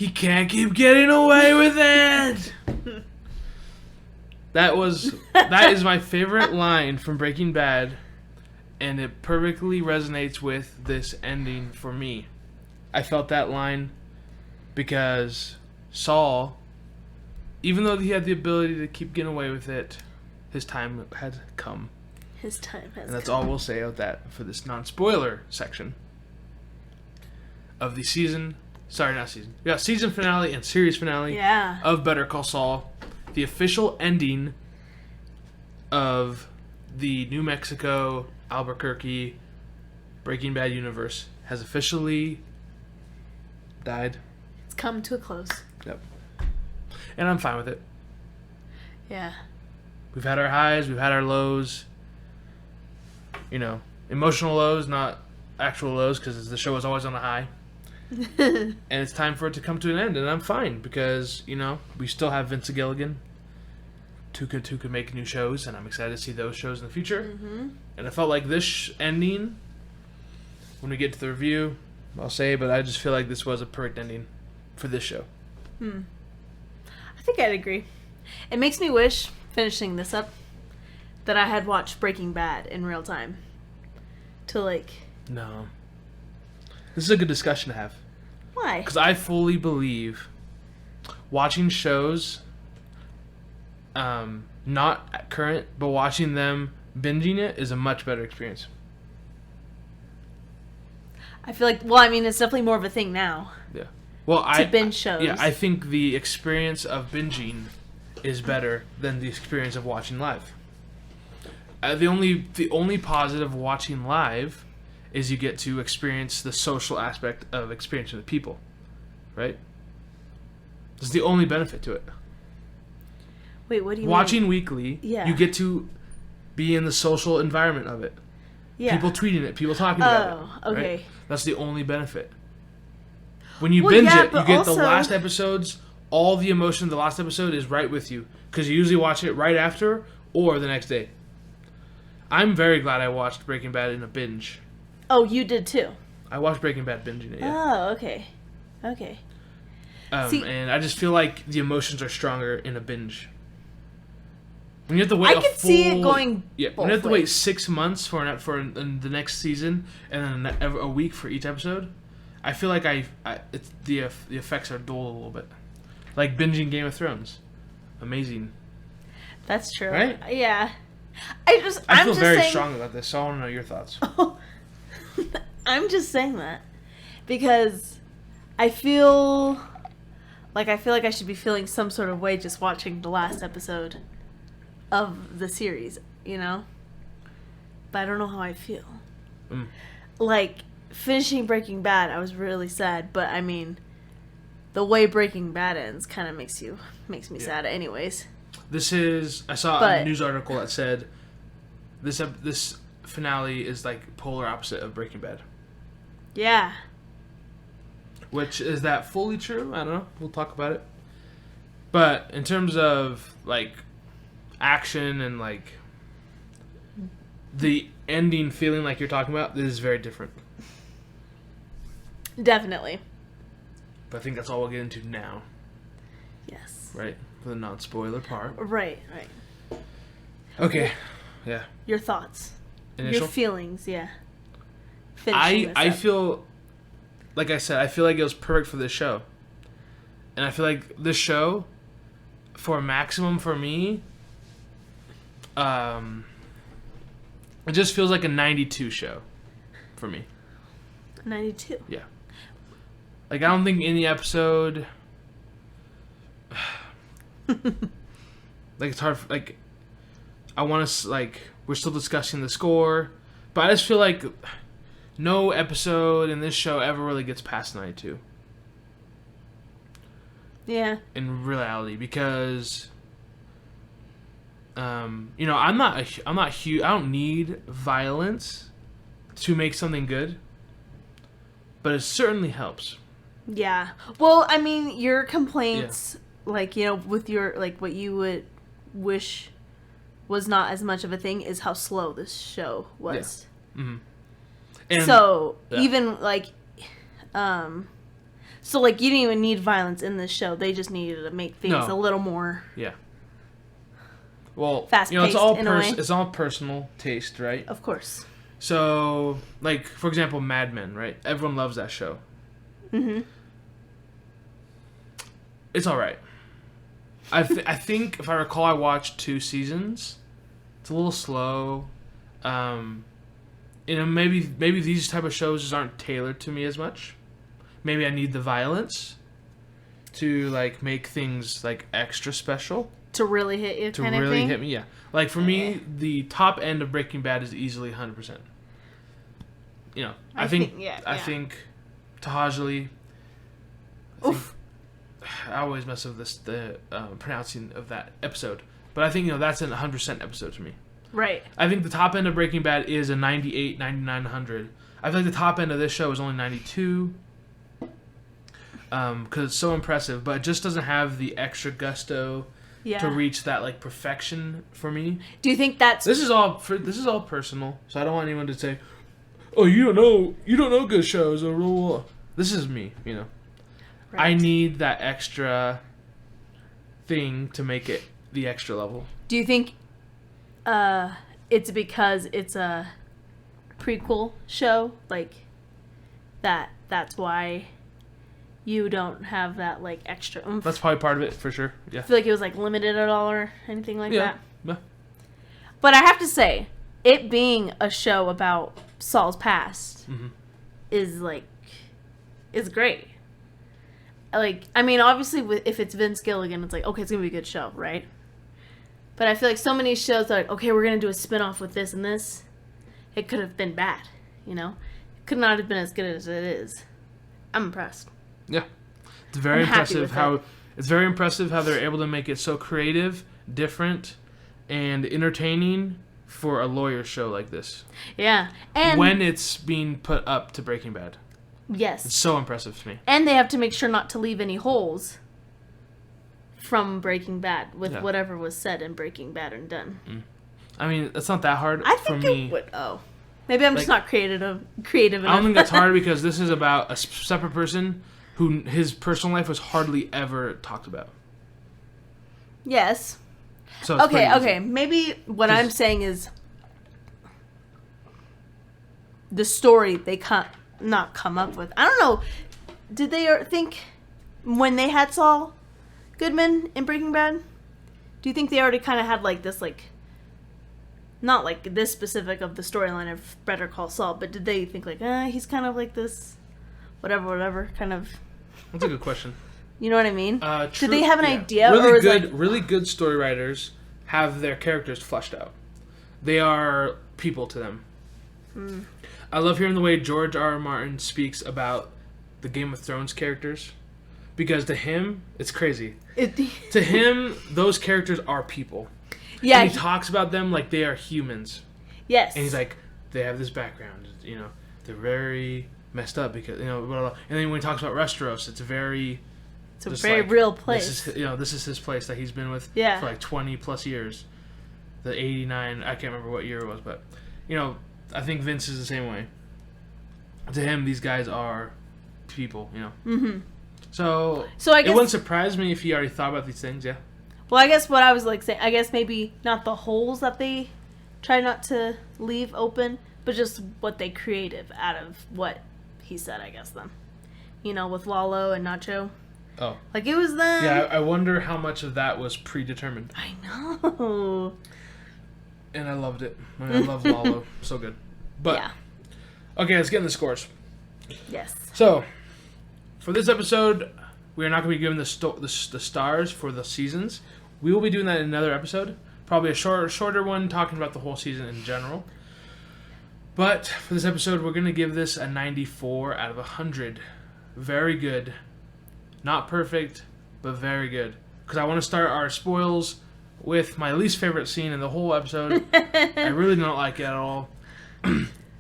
He can't keep getting away with it. That is my favorite line from Breaking Bad, and it perfectly resonates with this ending for me. I felt that line because Saul, even though he had the ability to keep getting away with it, his time had come. His time has come. And that's all we'll say about that for this non-spoiler section of the season. Sorry, not season. Yeah, season finale and series finale of Better Call Saul. The official ending of the New Mexico, Albuquerque, Breaking Bad universe has officially died. It's come to a close. Yep. And I'm fine with it. Yeah. We've had our highs, we've had our lows. You know, emotional lows, not actual lows, because the show is always on a high. And it's time for it to come to an end, and I'm fine because, you know, we still have Vince Gilligan who could make new shows, and I'm excited to see those shows in the future. Mm-hmm. And I felt like this ending, when we get to the review, I'll say, but I just feel like this was a perfect ending for this show. I think I'd agree. It makes me wish, finishing this up, that I had watched Breaking Bad in real time. No. This is a good discussion to have. Why? Because I fully believe watching shows, not current, but watching them binging it is a much better experience. I feel like, it's definitely more of a thing now. Yeah. Well, to binge shows. Yeah, I think the experience of binging is better than the experience of watching live. The only positive of watching live is you get to experience the social aspect of experiencing with people, right? That's the only benefit to it. Wait, what do you mean? Watching weekly, you get to be in the social environment of it. Yeah. People tweeting it, people talking about it. Oh, okay. Right? That's the only benefit. When you binge it, you get the last episodes, all the emotion of the last episode is right with you. Because you usually watch it right after or the next day. I'm very glad I watched Breaking Bad in a binge. Oh, you did too? I watched Breaking Bad binging it, yeah. Oh, okay. Okay. And I just feel like the emotions are stronger in a binge. When you have to wait see it going when you have to wait 6 months for the next season and then a week for each episode, I feel like the effects are dull a little bit. Like binging Game of Thrones. Amazing. That's true. Right? Yeah. I feel very strong about this, so I want to know your thoughts. I'm just saying that because I feel like I should be feeling some sort of way just watching the last episode of the series, you know? But I don't know how I feel. Like, finishing Breaking Bad, I was really sad, but I mean, the way Breaking Bad ends kind of makes me sad anyways. I saw a news article that said this finale is like polar opposite of Breaking Bad. Yeah. Which, is that fully true? I don't know. We'll talk about it. But in terms of like action and like the ending feeling like you're talking about, this is very different. Definitely. But I think that's all we'll get into now. Yes. Right? For the non-spoiler part. Right. Okay. Yeah. Your thoughts. Initial? Your feelings, yeah. I feel, like I said, I feel like it was perfect for this show. And I feel like this show, for maximum for me, it just feels like a 92 show for me. 92? Yeah. Like, I don't think any episode... like, it's hard... Like, I want to... Like, we're still discussing the score, but I just feel like no episode in this show ever really gets past 92. Yeah. In reality, because... you know, I'm not huge. I don't need violence to make something good, but it certainly helps. Yeah. Well, I mean, your complaints, like, you know, with your, like, what you would wish was not as much of a thing is how slow this show was. Yeah. Mm-hmm. And, so even like, So, like, you didn't even need violence in this show. They just needed to make things a little more... Yeah. Well, fast-paced it's all personal taste, right? Of course. So, like, for example, Mad Men, right? Everyone loves that show. Mm-hmm. It's all right. I think, if I recall, I watched 2 seasons. It's a little slow. Maybe these type of shows just aren't tailored to me as much. Maybe I need the violence to, like, make things, like, extra special. To really hit you, to really hit me, yeah. Like, for me, the top end of Breaking Bad is easily 100%. You know, I think Tahajali... Oof. I always mess up the pronouncing of that episode. But I think, that's an 100% episode to me. Right. I think the top end of Breaking Bad is a 98, 99, 100. I feel like the top end of this show is only 92. Because it's so impressive. But it just doesn't have the extra gusto to reach that, like, perfection for me. Do you think that's... This is all personal. So I don't want anyone to say, oh, you don't know good shows. Or this is me, Right. I need that extra thing to make it the extra level. Do you think it's because it's a prequel show? Like, that's why you don't have that, like, extra oomph? That's probably part of it, for sure. Yeah. I feel like it was, like, limited at all or anything like that? Yeah. But I have to say, it being a show about Saul's past is great. Like, I mean, obviously, if it's Vince Gilligan, it's like, okay, it's going to be a good show, right? But I feel like so many shows are like, okay, we're going to do a spinoff with this and this. It could have been bad, It could not have been as good as it is. I'm impressed. Yeah. It's very impressive how they're able to make it so creative, different, and entertaining for a lawyer show like this. Yeah. And when it's being put up to Breaking Bad. Yes. It's so impressive to me. And they have to make sure not to leave any holes from Breaking Bad with whatever was said in Breaking Bad and done. I mean, it's not that hard for me. It would. Oh. Maybe I'm just not creative enough. I don't think that's hard because this is about a separate person who his personal life was hardly ever talked about. Yes. So okay. Maybe what I'm saying is the story they not come up with. I don't know. Did they think when they had Saul Goodman in Breaking Bad? Do you think they already kind of had like this, like, not like this specific of the storyline of Better Call Saul, but did they think like, he's kind of like this, whatever, kind of? That's a good question. You know what I mean? True, did they have an idea? Really good story writers have their characters fleshed out. They are people to them. I love hearing the way George R. R. Martin speaks about the Game of Thrones characters. Because to him, it's crazy. To him, those characters are people. Yeah. And he talks about them like they are humans. Yes. And he's like, they have this background. They're very messed up because, blah, blah, blah. And then when he talks about Westeros, it's a very real place. This is his place that he's been with for like 20 plus years. The 89, I can't remember what year it was, but, I think Vince is the same way. To him, these guys are people, Mm-hmm. So I guess, it wouldn't surprise me if he already thought about these things, yeah. Well, I guess what I was saying, I guess maybe not the holes that they try not to leave open, but just what they created out of what he said, I guess, then. With Lalo and Nacho. Oh. Like, it was them. Yeah, I wonder how much of that was predetermined. I know. And I loved it. I love Lalo. So good. But, yeah. Okay, let's get in the scores. Yes. So, for this episode, we are not going to be given the stars for the seasons. We will be doing that in another episode. Probably a shorter one talking about the whole season in general. But for this episode, we're going to give this a 94 out of 100. Very good. Not perfect, but very good. Because I want to start our spoils with my least favorite scene in the whole episode. I really don't like it at all.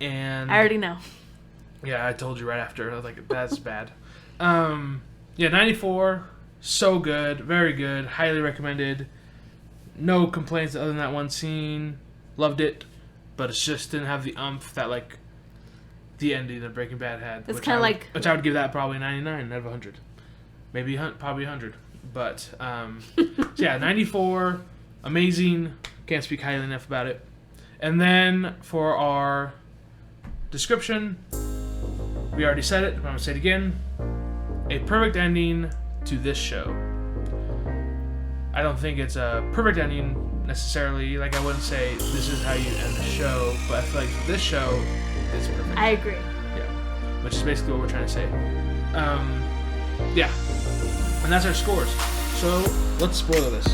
And I already know. Yeah, I told you right after. I was like, that's bad. 94. So good. Very good. Highly recommended. No complaints other than that one scene. Loved it. But it just didn't have the oomph that, like, the ending that Breaking Bad had. It's kind of like... Which I would give that probably 99 out of 100. Maybe probably 100. But, so yeah, 94. Amazing. Can't speak highly enough about it. And then for our description, we already said it, but I'm going to say it again. A perfect ending to this show. I don't think it's a perfect ending necessarily. Like, I wouldn't say this is how you end the show, but I feel like for this show, it's perfect. I agree. Yeah. Which is basically what we're trying to say. Yeah. And that's our scores. So, let's spoil this.